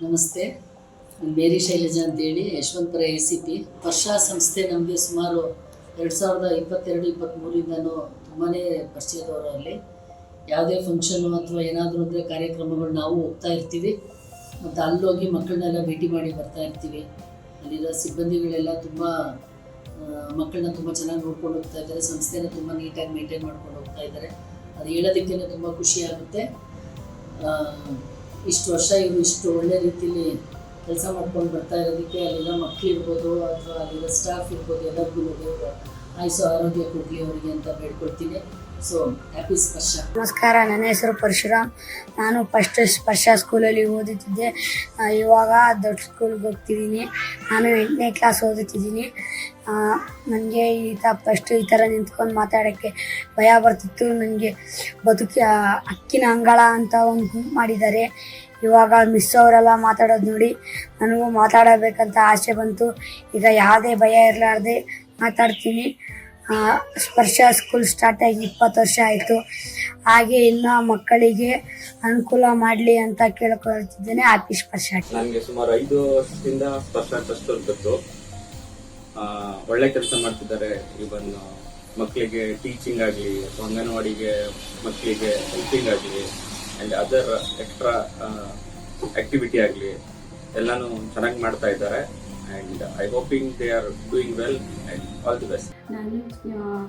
ನಮಸ್ತೆ, ನಾನು ಮೇರಿ ಶೈಲಜಾ ಅಂತೇಳಿ ಯಶವಂತಪುರ ACP. ವರ್ಷಾ ಸಂಸ್ಥೆ ನಮಗೆ ಸುಮಾರು 2022-23ಇಂದನೂ ತುಂಬಾ ಪರಿಚಯದವರು. ಅಲ್ಲಿ ಯಾವುದೇ ಫಂಕ್ಷನ್ನು ಅಥವಾ ಏನಾದರೂ ಅಂದರೆ ಕಾರ್ಯಕ್ರಮಗಳು ನಾವು ಹೋಗ್ತಾ ಇರ್ತೀವಿ ಮತ್ತು ಅಲ್ಲೋಗಿ ಮಕ್ಕಳನ್ನೆಲ್ಲ ಭೇಟಿ ಮಾಡಿ ಬರ್ತಾ ಇರ್ತೀವಿ. ಅಲ್ಲಿರೋ ಸಿಬ್ಬಂದಿಗಳೆಲ್ಲ ತುಂಬ ಮಕ್ಕಳನ್ನ ತುಂಬ ಚೆನ್ನಾಗಿ ನೋಡ್ಕೊಂಡು ಹೋಗ್ತಾ ಇದ್ದಾರೆ. ಸಂಸ್ಥೆನ ತುಂಬ ನೀಟಾಗಿ ಮೇಂಟೈನ್ ಮಾಡ್ಕೊಂಡು ಹೋಗ್ತಾ ಇದ್ದಾರೆ. ಅದು ಹೇಳೋದಕ್ಕೇ ತುಂಬ ಖುಷಿಯಾಗುತ್ತೆ. ಇಷ್ಟು ವರ್ಷ ಇವರು ಇಷ್ಟು ಒಳ್ಳೆ ರೀತಿಯಲ್ಲಿ ಕೆಲಸ ಮಾಡ್ಕೊಂಡು ಬರ್ತಾ ಇರೋದಕ್ಕೆ ಅಲ್ಲಿರೋ ಮಕ್ಕಳಿರ್ಬೋದು ಅಥವಾ ಅಲ್ಲಿರೋ ಸ್ಟಾಫ್ ಇರ್ಬೋದು ಎಲ್ಲರಿಗೂ ದೇವರು ಆಯುಸ್ಸು ಆರೋಗ್ಯ ಕೊಡಲಿ ಅವರಿಗೆ ಅಂತ ಬೇಡ್ಕೊಳ್ತೀನಿ. ಸೊ ಹ್ಯಾಪಿ ಸ್ಪರ್ಶ. ನಮಸ್ಕಾರ, ನನ್ನ ಹೆಸರು ಪರಶುರಾಮ್. ನಾನು ಫಸ್ಟ್ ಸ್ಪರ್ಶ ಸ್ಕೂಲಲ್ಲಿ ಓದುತ್ತಿದ್ದೆ. ಇವಾಗ ದೊಡ್ಡ ಸ್ಕೂಲ್ಗೆ ಹೋಗ್ತಿದ್ದೀನಿ. ನಾನು 8ನೇ ಕ್ಲಾಸ್ ಓದುತ್ತಿದ್ದೀನಿ. ನನಗೆ ಈ ಥರ ನಿಂತ್ಕೊಂಡು ಮಾತಾಡೋಕ್ಕೆ ಭಯ ಬರ್ತಿತ್ತು. ನನಗೆ ಹಕ್ಕಿನ ಅಂಗಳ ಅಂತ ಒಂದು ಗುಂಪು ಮಾಡಿದ್ದಾರೆ. ಇವಾಗ ಮಿಸ್ ಅವರೆಲ್ಲ ಮಾತಾಡೋದು ನೋಡಿ ನನಗೂ ಮಾತಾಡಬೇಕಂತ ಆಸೆ ಬಂತು. ಈಗ ಯಾವುದೇ ಭಯ ಇರಲಾರ್ದೆ ಮಾತಾಡ್ತೀನಿ. ಸ್ಪರ್ಶ ಸ್ಕೂಲ್ ಸ್ಟಾರ್ಟ್ ಆಗಿ 20 ವರ್ಷ ಆಯಿತು. ಹಾಗೆ ಇನ್ನೂ ಮಕ್ಕಳಿಗೆ ಅನುಕೂಲ ಮಾಡಲಿ ಅಂತ ಕೇಳ್ಕೊಳ್ತಿದ್ದೇನೆ. ಹ್ಯಾಪಿ ಸ್ಪರ್ಶ. ನನಗೆ ಸುಮಾರು 5 ವರ್ಷದಿಂದ ಸ್ಪರ್ಶ ಟ್ರಸ್ಟ್ ಗೊತ್ತು. ಒಳ್ಳೆ ಕೆಲಸ ಮಾಡ್ತಿದ್ದಾರೆ. ಇವನ್ ಮಕ್ಕಳಿಗೆ ಟೀಚಿಂಗ್ ಆಗಲಿ ಅಥವಾ ಅಂಗನವಾಡಿಗೆ ಮಕ್ಕಳಿಗೆ ಹೆಲ್ಪಿಂಗ್ ಆಗಲಿ ಆ್ಯಂಡ್ ಅದರ್ ಎಕ್ಸ್ಟ್ರಾ ಆಕ್ಟಿವಿಟಿ ಆಗಲಿ ಎಲ್ಲನೂ ಚೆನ್ನಾಗಿ ಮಾಡ್ತಾ ಇದ್ದಾರೆ. And I hoping they are doing well and all the best. ನಾನು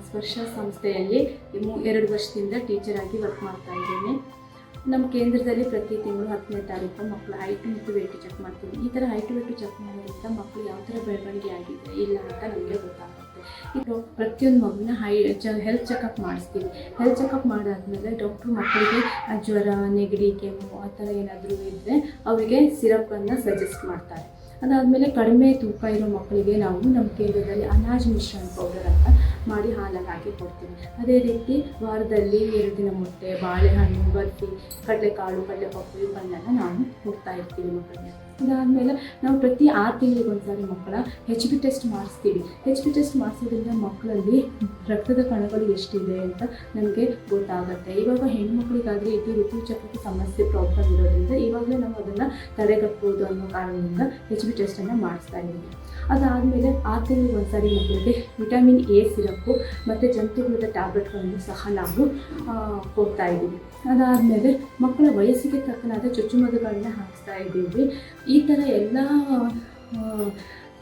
ಸ್ಪರ್ಶ ಸಂಸ್ಥೆಯಲ್ಲಿ 2 ವರ್ಷದಿಂದ ಟೀಚರ್ ಆಗಿ ವರ್ಕ್ ಮಾಡ್ತಾ ಇದ್ದೀನಿ. ನಮ್ಮ ಕೇಂದ್ರದಲ್ಲಿ ಪ್ರತಿ ತಿಂಗಳು 10ನೇ ತಾರೀಕು ಮಕ್ಕಳ ಹೈಟ್ ಮತ್ತು ವೇಟ್ ಚೆಕ್ ಮಾಡ್ತೀವಿ. ಈ ಥರ ಹೈಟ್ ವೇಟ್ ಚೆಕ್ ಮಾಡೋದ್ರಿಂದ ಮಕ್ಕಳು ಯಾವ ಥರ ಬೆಳವಣಿಗೆ ಆಗಿದೆ ಇಲ್ಲ ಅಂತ ನಮಗೆ ಗೊತ್ತಾಗುತ್ತೆ. ಈಗ ಪ್ರತಿಯೊಂದು ಮಗುನ ಹೆಲ್ತ್ ಚೆಕಪ್ ಮಾಡಿಸ್ತೀವಿ. ಹೆಲ್ತ್ ಚೆಕಪ್ ಮಾಡಾದ್ಮೇಲೆ ಡಾಕ್ಟ್ರು ಮಕ್ಕಳಿಗೆ ಜ್ವರ, ನೆಗಡಿ, ಕೆಮ್ಮು ಆ ಥರ ಏನಾದರೂ ಇದ್ದರೆ ಅವರಿಗೆ ಸಿರಪ್ಪನ್ನು ಸಜೆಸ್ಟ್ ಮಾಡ್ತಾರೆ. ಅದಾದಮೇಲೆ ಕಡಿಮೆ ತೂಕ ಇರೋ ಮಕ್ಕಳಿಗೆ ನಾವು ನಮ್ಮ ಕೇಂದ್ರದಲ್ಲಿ ಅನಾಜ್ ಮಿಶ್ರಣ ಪೌಡರ್ ಅಂತ ಮಾಡಿ ಹಾಲಲ್ಲಿ ಹಾಕಿ ಕೊಡ್ತೀವಿ. ಅದೇ ರೀತಿ ವಾರದಲ್ಲಿ 2 ದಿನ ಮೊಟ್ಟೆ, ಬಾಳೆಹಣ್ಣು, ಬರ್ಫಿ, ಕಡಲೆಕಾಳು, ಕಡಲೆಪಪ್ಪು ಇವನ್ನೆಲ್ಲ ನಾವು ಕೊಡ್ತಾ ಇರ್ತೀವಿ ಮಕ್ಕಳಿಗೆ. ಅದಾದಮೇಲೆ ನಾವು ಪ್ರತಿ 6 ತಿಂಗಳಿಗೊಂದ್ಸಾರಿ ಮಕ್ಕಳ HB ಟೆಸ್ಟ್ ಮಾಡಿಸ್ತೀವಿ. HB ಟೆಸ್ಟ್ ಮಾಡಿಸೋದ್ರಿಂದ ಮಕ್ಕಳಲ್ಲಿ ರಕ್ತದ ಕಣಗಳು ಎಷ್ಟಿದೆ ಅಂತ ನಮಗೆ ಗೊತ್ತಾಗುತ್ತೆ. ಇವಾಗ ಹೆಣ್ಮಕ್ಳಿಗಾದರೆ ಇದು ಋತುಚಕ್ರಕ್ಕೆ ಸಮಸ್ಯೆ ಪ್ರಾಬ್ಲಮ್ ಇರೋದ್ರಿಂದ ಇವಾಗಲೇ ನಾವು ಅದನ್ನು ತಡೆಗಟ್ಬೋದು ಅನ್ನೋ ಕಾರಣದಿಂದ HB ಟೆಸ್ಟನ್ನು ಮಾಡಿಸ್ತಾ ಇದ್ದೀವಿ. ಅದಾದಮೇಲೆ 6 ತಿಂಗಳಿಗೊಂದ್ಸಾರಿ ಮಕ್ಕಳಿಗೆ ವಿಟಮಿನ್ A ಸಿರಪ್ಪು ಮತ್ತು ಜಂತುಹುಳದ ಟ್ಯಾಬ್ಲೆಟ್ಗಳನ್ನು ಸಹ ನಾವು ಕೊಡ್ತಾ ಇದ್ದೀವಿ. ಅದಾದಮೇಲೆ ಮಕ್ಕಳ ವಯಸ್ಸಿಗೆ ತಕ್ಕನಾದ ಚುಚ್ಚುಮದ್ದುಗಳನ್ನ ಹಾಕಿಸ್ತಾ ಇದ್ದೀವಿ. ಈ ಥರ ಎಲ್ಲ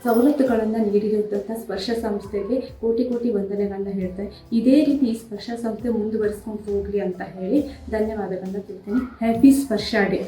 ಸವಲತ್ತುಗಳನ್ನು ನೀಡಿರುವಂಥ ಸ್ಪರ್ಶ ಸಂಸ್ಥೆಗೆ ಕೋಟಿ ವಂದನೆಗಳನ್ನ ಹೇಳ್ತಾರೆ. ಇದೇ ರೀತಿ ಈ ಸ್ಪರ್ಶ ಸಂಸ್ಥೆ ಮುಂದುವರಿಸ್ಕೊಂಡು ಹೋಗಲಿ ಅಂತ ಹೇಳಿ ಧನ್ಯವಾದಗಳನ್ನ ತಿಳ್ತೀನಿ. ಹ್ಯಾಪಿ ಸ್ಪರ್ಶ ಡೇ.